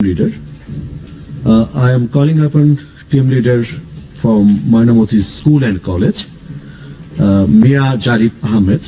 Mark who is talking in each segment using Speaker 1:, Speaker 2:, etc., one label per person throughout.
Speaker 1: leader. I am calling upon team leader from Mainamoti School and College, Mia Zarif Ahmed.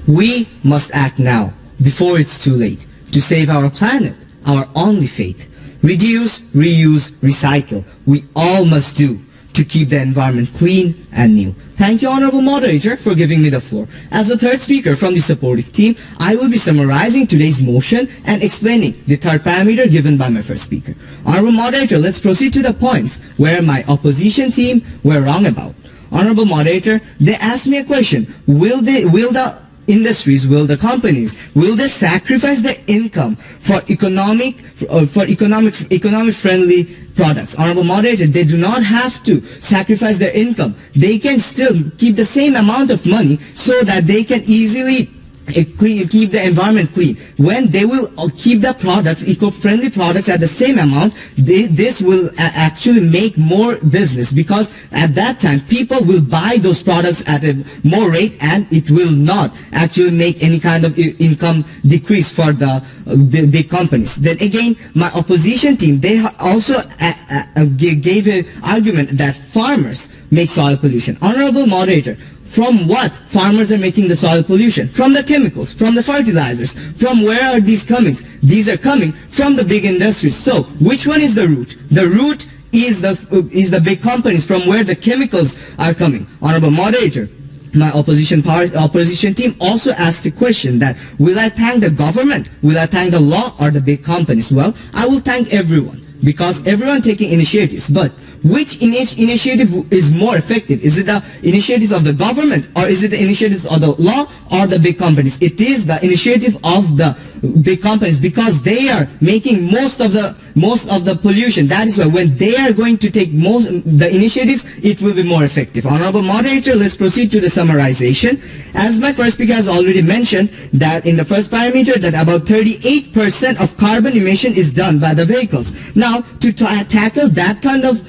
Speaker 2: We must act now, before it's too late, to save our planet, our only fate. Reduce, reuse, recycle. We all must do to keep the environment clean and new. Thank you, Honorable Moderator, for giving me the floor. As the third speaker from the supportive team, I will be summarizing today's motion and explaining the third parameter given by my first speaker. Honorable Moderator, let's proceed to the points where my opposition team were wrong about. Honorable Moderator, they asked me a question. Will the industries, will the companies, will they sacrifice their income for economic friendly products? Honorable Moderator, they do not have to sacrifice their income. They can still keep the same amount of money so that they can easily keep the environment clean. When they will keep the products, eco-friendly products at the same amount, this will actually make more business, because at that time people will buy those products at a more rate, and it will not actually make any kind of income decrease for the big companies. Then again, my opposition team, they also gave an argument that farmers make soil pollution. Honorable Moderator, from what farmers are making the soil pollution? From the chemicals, from the fertilizers. From where are these coming? These are coming from the big industries. So which one is the root? The root is the big companies, from where the chemicals are coming. Honorable Moderator, my opposition team also asked a question that, will I thank the government, will I thank the law, or the big companies? Well, I will thank everyone, because everyone taking initiatives. But which initiative is more effective? Is it the initiatives of the government, or is it the initiatives of the law, or the big companies? It is the initiative of the big companies, because they are making most of the pollution. That is why when they are going to take the initiatives, it will be more effective. Honorable Moderator, let's proceed to the summarization. As my first speaker has already mentioned, that in the first parameter, that about 38% of carbon emission is done by the vehicles. Now, to tackle that kind of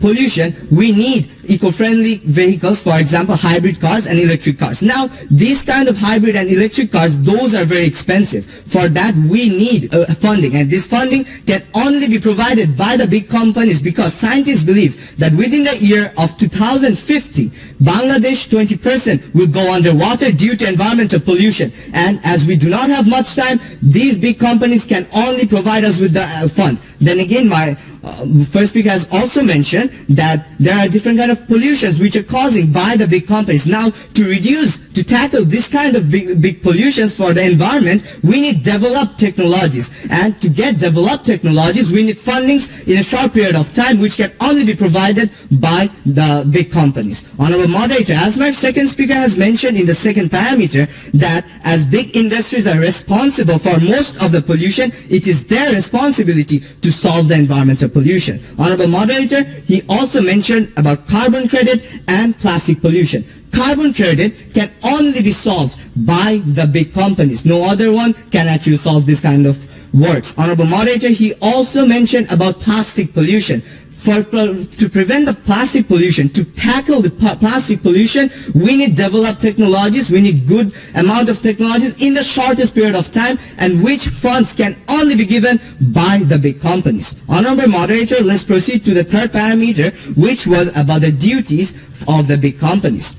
Speaker 2: pollution, we need eco-friendly vehicles, for example, hybrid cars and electric cars. Now, these kind of hybrid and electric cars, those are very expensive. For that, we need funding, and this funding can only be provided by the big companies, because scientists believe that within the year of 2050, Bangladesh 20% will go underwater due to environmental pollution. And as we do not have much time, these big companies can only provide us with the fund. Then again, my first speaker has also mentioned that there are different kind of pollutions which are causing by the big companies. Now, to tackle this kind of big pollutions for the environment, we need developed technologies. And to get developed technologies, we need fundings in a short period of time, which can only be provided by the big companies. Honorable Moderator, as my second speaker has mentioned in the second parameter, that as big industries are responsible for most of the pollution, it is their responsibility to solve the environmental pollution. Honorable Moderator, he also mentioned about carbon credit and plastic pollution. Carbon credit can only be solved by the big companies. No other one can actually solve this kind of works. Honorable Moderator, he also mentioned about plastic pollution. To prevent the plastic pollution, to tackle the plastic pollution, we need developed technologies, we need good amount of technologies in the shortest period of time, and which funds can only be given by the big companies. Honorable Moderator, let's proceed to the third parameter, which was about the duties of the big companies.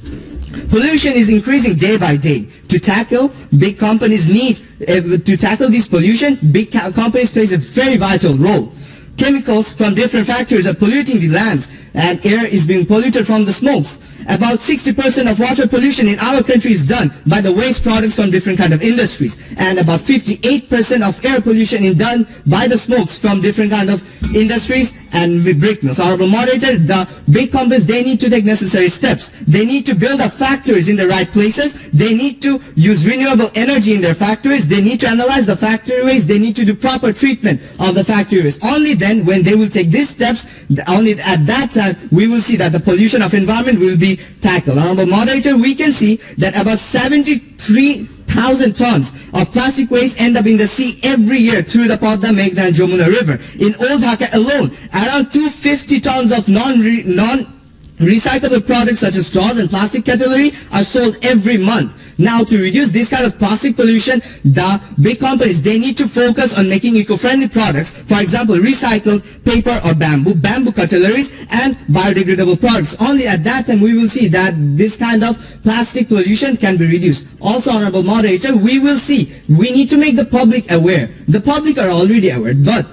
Speaker 2: Pollution is increasing day by day. To tackle, big companies to tackle this pollution, big companies plays a very vital role. Chemicals from different factories are polluting the lands, and air is being polluted from the smokes. About 60% of water pollution in our country is done by the waste products from different kind of industries, and about 58% of air pollution is done by the smokes from different kind of industries and brick mills. Honorable Moderator, the big companies, they need to take necessary steps. They need to build up factories in the right places. They need to use renewable energy in their factories. They need to analyze the factory waste. They need to do proper treatment of the factory waste. Only then, when they will take these steps, only at that time, we will see that the pollution of environment will be tackled. Honorable Moderator, we can see that about 73,000 tons of plastic waste end up in the sea every year through the Padma, Meghna and Jamuna River. In Old Dhaka alone, around 250 tons of non-recyclable products such as straws and plastic cutlery are sold every month. Now, to reduce this kind of plastic pollution, the big companies, they need to focus on making eco-friendly products. For example, recycled paper or bamboo cutleries, and biodegradable products. Only at that time we will see that this kind of plastic pollution can be reduced. Also, honorable moderator, we will see, we need to make the public aware. The public are already aware, but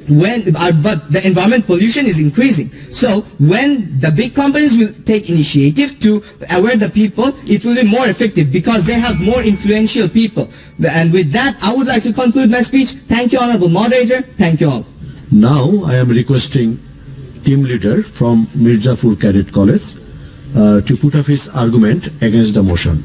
Speaker 2: the environment pollution is increasing. So when the big companies will take initiative to aware the people, it will be more effective because they have more influential people. And with that, I would like to conclude my speech. Thank you, honorable moderator. Thank you all.
Speaker 1: Now I am requesting team leader from Mirzapur Cadet College to put up his argument against the motion.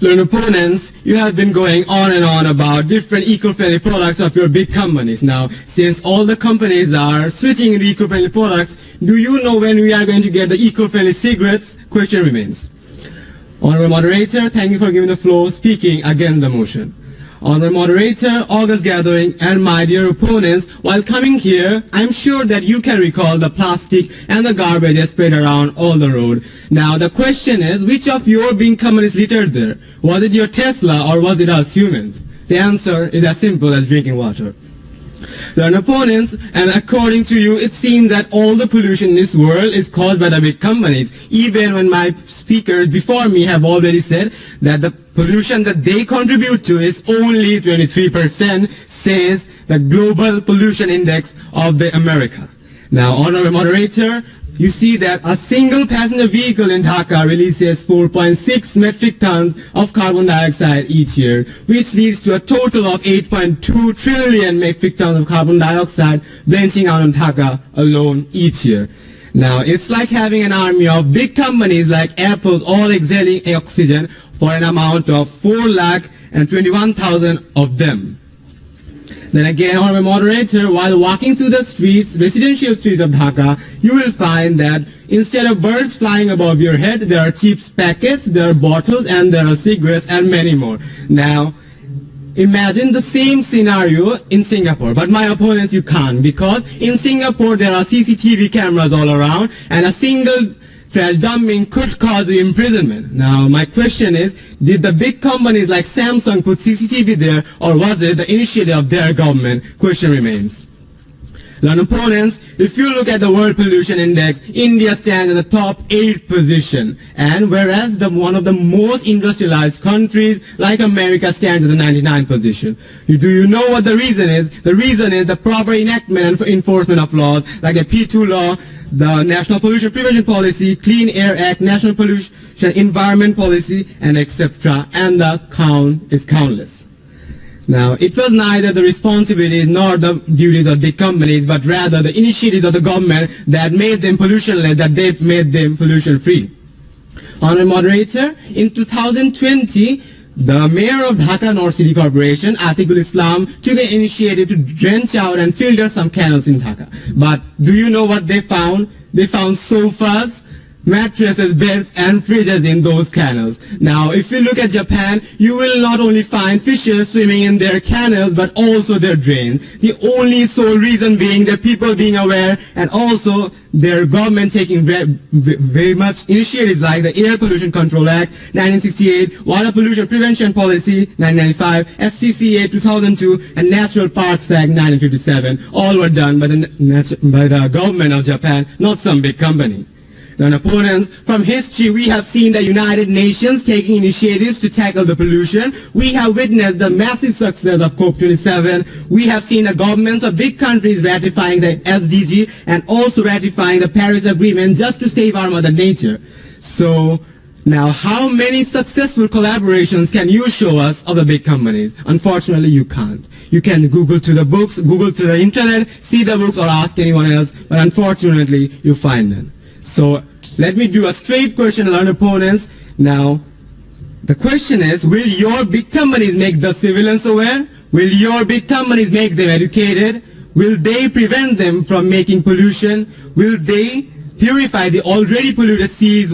Speaker 3: Learned opponents, you have been going on and on about different eco-friendly products of your big companies. Now, since all the companies are switching into eco-friendly products, do you know when we are going to get the eco-friendly cigarettes? Question remains. Honorable moderator, thank you for giving the floor, speaking against the motion. Honorable moderator, August gathering, and my dear opponents, while coming here, I'm sure that you can recall the plastic and the garbage spread around all the road. Now the question is, which of your big companies littered there? Was it your Tesla or was it us humans? The answer is as simple as drinking water. Learned opponents, and according to you, it seems that all the pollution in this world is caused by the big companies, even when my speakers before me have already said that the pollution that they contribute to is only 23%, says the Global Pollution Index of the America. Now, honorable moderator, you see that a single passenger vehicle in Dhaka releases 4.6 metric tons of carbon dioxide each year, which leads to a total of 8.2 trillion metric tons of carbon dioxide blanching out in Dhaka alone each year. Now, it's like having an army of big companies like Apple's all exhaling oxygen for an amount of 4,21,000 of them. Then again, honorable moderator, while walking through the streets, residential streets of Dhaka, you will find that instead of birds flying above your head, there are chips packets, there are bottles, and there are cigarettes, and many more. Now, imagine the same scenario in Singapore, but my opponents, you can't, because in Singapore there are CCTV cameras all around, and a single trash dumping could cause imprisonment. Now, my question is, did the big companies like Samsung put CCTV there, or was it the initiative of their government? Question remains. Learned opponents, if you look at the World Pollution Index, India stands in the top 8th position, and whereas one of the most industrialized countries like America stands in the 99th position. Do you know what the reason is? The reason is the proper enactment and enforcement of laws like the P2 law, the National Pollution Prevention Policy, Clean Air Act, National Pollution Environment Policy, and etc. And the count is countless. Now, it was neither the responsibilities nor the duties of big companies, but rather the initiatives of the government that made them pollution-less, that they made them pollution-free. Honorable moderator, in 2020, the mayor of Dhaka North City Corporation, Atikul Islam, took an initiative to drench out and filter some canals in Dhaka. But do you know what they found? They found sofas, mattresses, beds, and fridges in those canals. Now, if you look at Japan, you will not only find fishes swimming in their canals, but also their drains. The only sole reason being the people being aware, and also their government taking very much initiatives like the Air Pollution Control Act 1968, Water Pollution Prevention Policy 1995, FCCA 2002, and Natural Parks Act 1957. All were done by the government of Japan, not some big company. Now, opponents, from history, we have seen the United Nations taking initiatives to tackle the pollution. We have witnessed the massive success of COP27. We have seen the governments of big countries ratifying the SDG and also ratifying the Paris Agreement just to save our mother nature. So, now, how many successful collaborations can you show us of the big companies? Unfortunately, you can't. You can Google to the books, Google to the internet, see the books, or ask anyone else, but unfortunately, you find them. So let me do a straight question, learned opponents. Now, the question is, will your big companies make the civilians aware? Will your big companies make them educated? Will they prevent them from making pollution? Will they purify the already polluted seas,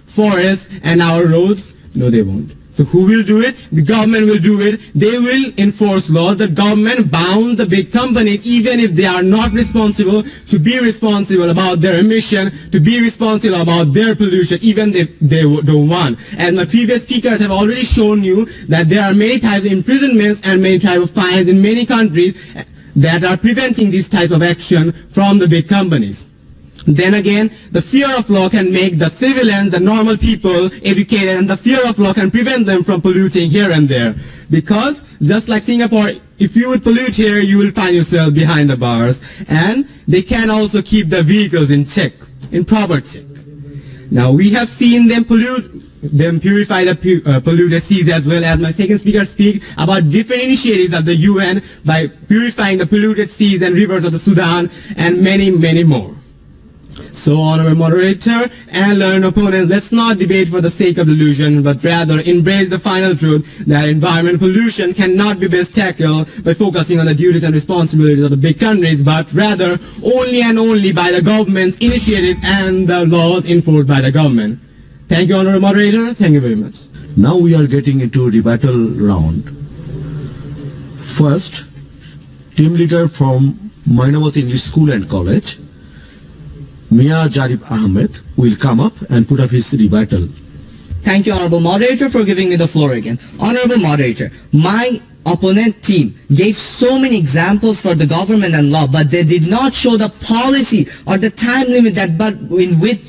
Speaker 3: forests, and our roads? No, they won't. So who will do it? The government will do it. They will enforce laws. The government bound the big companies, even if they are not responsible, to be responsible about their emission, to be responsible about their pollution, even if they don't want. And my previous speakers have already shown you that there are many types of imprisonments and many types of fines in many countries that are preventing this type of action from the big companies. Then again, the fear of law can make the civilians, the normal people, educated, and the fear of law can prevent them from polluting here and there. Because, just like Singapore, if you would pollute here, you will find yourself behind the bars. And they can also keep the vehicles in check, in proper check. Now, we have seen them purify the polluted seas, as well as my second speaker speak about different initiatives of the UN by purifying the polluted seas and rivers of the Sudan, and many, many more. So, honorable moderator and learned opponents, let's not debate for the sake of delusion, but rather embrace the final truth that environmental pollution cannot be best tackled by focusing on the duties and responsibilities of the big countries, but rather only and only by the government's initiative and the laws enforced by the government. Thank you, honorable moderator. Thank you very much.
Speaker 1: Now we are getting into rebuttal round. First, team leader from Mainamoti English School and College, Mia Zarif Ahmed, will come up and put up his rebuttal.
Speaker 2: Thank you, Honorable Moderator, for giving me the floor again. Honorable Moderator, my opponent team gave so many examples for the government and law, but they did not show the policy or the time limit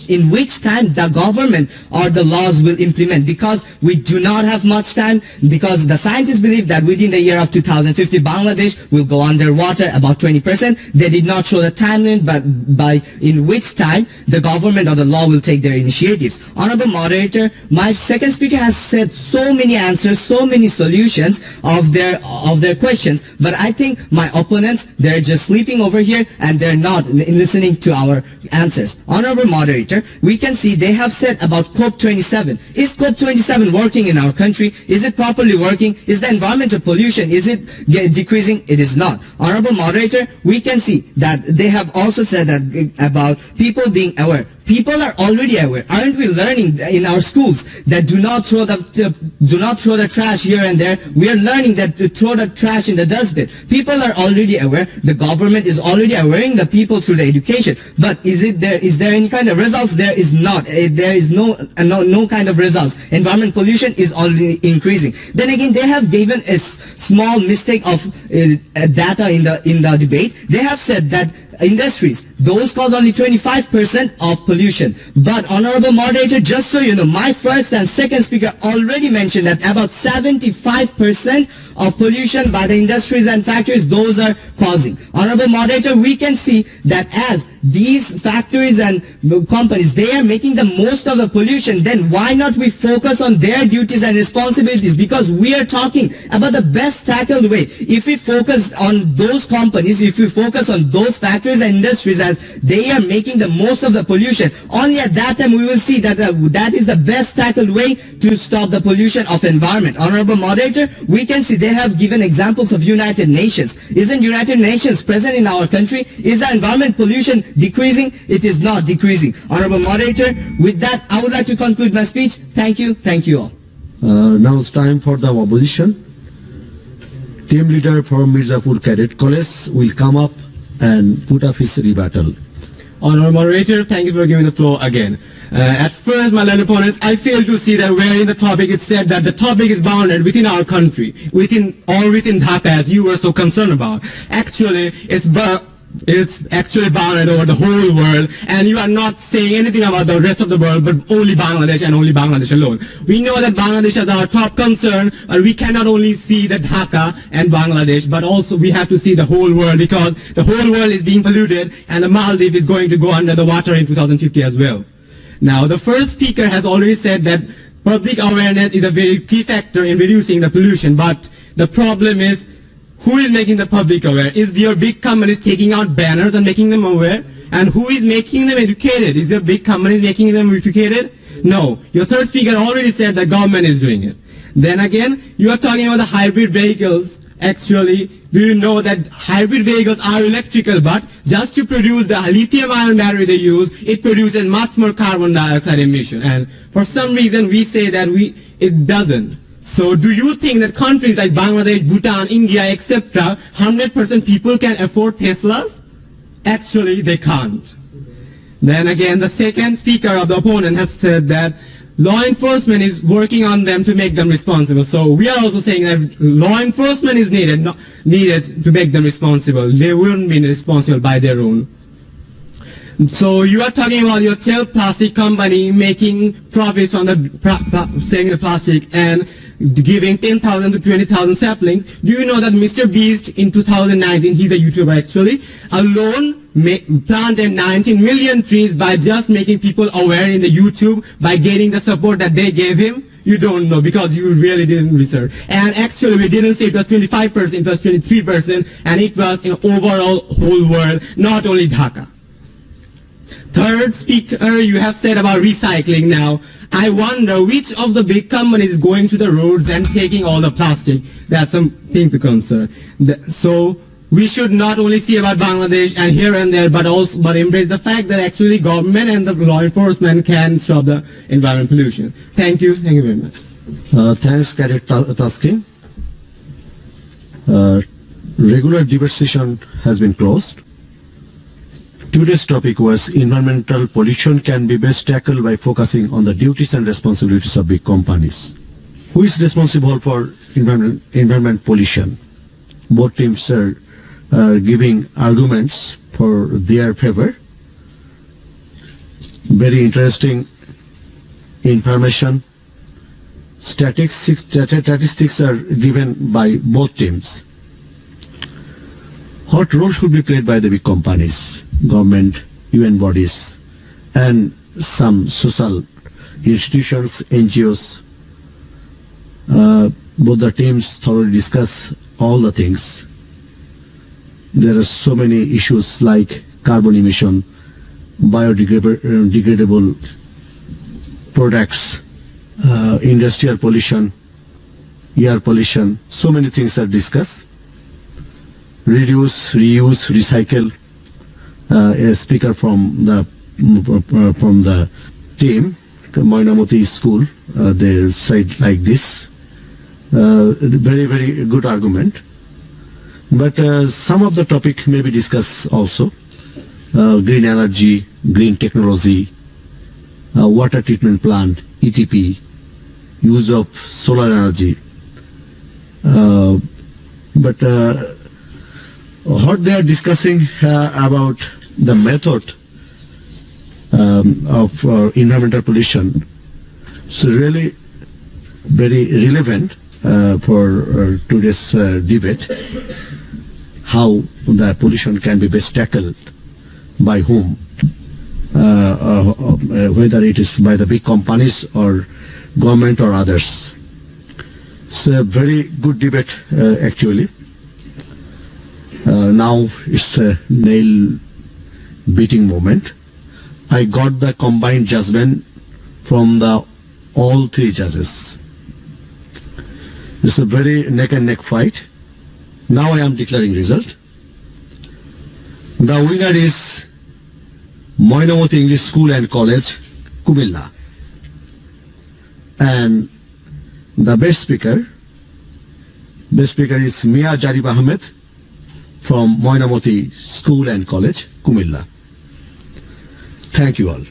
Speaker 2: in which time the government or the laws will implement, because we do not have much time, because the scientists believe that within the year of 2050 Bangladesh will go underwater about 20%. They did not show the time limit, but by in which time the government or the law will take their initiatives. Honorable Moderator, my second speaker has said so many answers, so many solutions of their questions, but I think my opponents, they're just sleeping over here and they're not listening to our answers. Honorable Moderator, we can see they have said about COP27. Is COP27 working in our country? Is it properly working? Is the environmental pollution, is it decreasing? It is not. Honorable Moderator, we can see that they have also said that about people being aware. People are already aware. Aren't we learning in our schools that do not throw the trash here and there? We are learning that to throw the trash in the dustbin. People are already aware. The government is already awareing the people through the education. But is there any kind of results? There is not. There is no kind of results. Environment pollution is already increasing. Then again, they have given a small mistake of data in the debate. They have said that industries, those cause only 25% of pollution. But Honorable Moderator, just so you know, my first and second speaker already mentioned that about 75% of pollution by the industries and factories, those are causing. Honorable Moderator, we can see that as these factories and companies, they are making the most of the pollution, then why not we focus on their duties and responsibilities? Because we are talking about the best tackled way. If we focus on those companies, if we focus on those factories and industries as they are making the most of the pollution, only at that time we will see that that is the best tackled way to stop the pollution of environment. Honorable Moderator, we can see they have given examples of United Nations. Isn't United Nations present in our country? Is the environment pollution decreasing? It is not decreasing. Honorable Moderator, with that I would like to conclude my speech. Thank you. Thank you all.
Speaker 1: Now it's time for the opposition. Team leader from Mirzapur Cadet College will come up and put up his rebuttal.
Speaker 3: Honorable Moderator, thank you for giving the floor again. At first, my learned opponents, I failed to see that where in the topic it said that the topic is bounded within our country, within Dhaka, as you were so concerned about. Actually, it's actually bounded over the whole world, and you are not saying anything about the rest of the world, but only Bangladesh and only Bangladesh alone. We know that Bangladesh is our top concern, but we cannot only see the Dhaka and Bangladesh, but also we have to see the whole world, because the whole world is being polluted, and the Maldives is going to go under the water in 2050 as well. Now, the first speaker has already said that public awareness is a very key factor in reducing the pollution, but the problem is, who is making the public aware? Is your big companies taking out banners and making them aware? And who is making them educated? Is your big companies making them educated? No. Your third speaker already said the government is doing it. Then again, you are talking about the hybrid vehicles. Actually, do you know that hybrid vehicles are electrical, but just to produce the lithium-ion battery they use, it produces much more carbon dioxide emission. And for some reason, we say that it doesn't. So do you think that countries like Bangladesh, Bhutan, India, etc., 100% people can afford Teslas? Actually, they can't. Then again, the second speaker of the opponent has said that law enforcement is working on them to make them responsible. So we are also saying that law enforcement is needed to make them responsible. They wouldn't be responsible by their own. So you are talking about your tail plastic company making profits on the selling the plastic and giving 10,000 to 20,000 saplings. Do you know that Mr. Beast in 2019, he's a YouTuber actually, alone planted 19 million trees by just making people aware in the YouTube by getting the support that they gave him? You don't know because you really didn't research. And actually we didn't say it was 25%, it was 23%, and it was in overall whole world, not only Dhaka. Third speaker, you have said about recycling now. I wonder which of the big companies is going to the roads and taking all the plastic. That's something to concern. So we should not only see about Bangladesh and here and there, but embrace the fact that actually government and the law enforcement can stop the environment pollution. Thank you. Thank you very much.
Speaker 1: Thanks, Cadet Taskin. Regular debate session has been closed. Today's topic was environmental pollution can be best tackled by focusing on the duties and responsibilities of big companies. Who is responsible for environment pollution? Both teams are giving arguments for their favor. Very interesting information. Statistics are given by both teams. What role should be played by the big companies, government, UN bodies, and some social institutions, NGOs? Both the teams thoroughly discuss all the things. There are so many issues like carbon emission, biodegradable products, industrial pollution, air pollution. So many things are discussed. Reduce, reuse, recycle. A speaker from the team, Mainamoti school, they said like this. Very, very good argument. But some of the topic may be discussed also. Green energy, green technology, water treatment plant, ETP, use of solar energy. But what they are discussing about the method of environmental pollution is really very relevant for today's debate. How the pollution can be best tackled by whom, whether it is by the big companies or government or others. It's a very good debate actually. Now it's a nail-beating moment. I got the combined judgment from all three judges. It's a very neck-and-neck fight. Now I am declaring result. The winner is Mainamoti English School and College, Kumilla. And the best speaker is Mia Zarif Ahmed from Mainamoti School and College, Kumilla. Thank you all.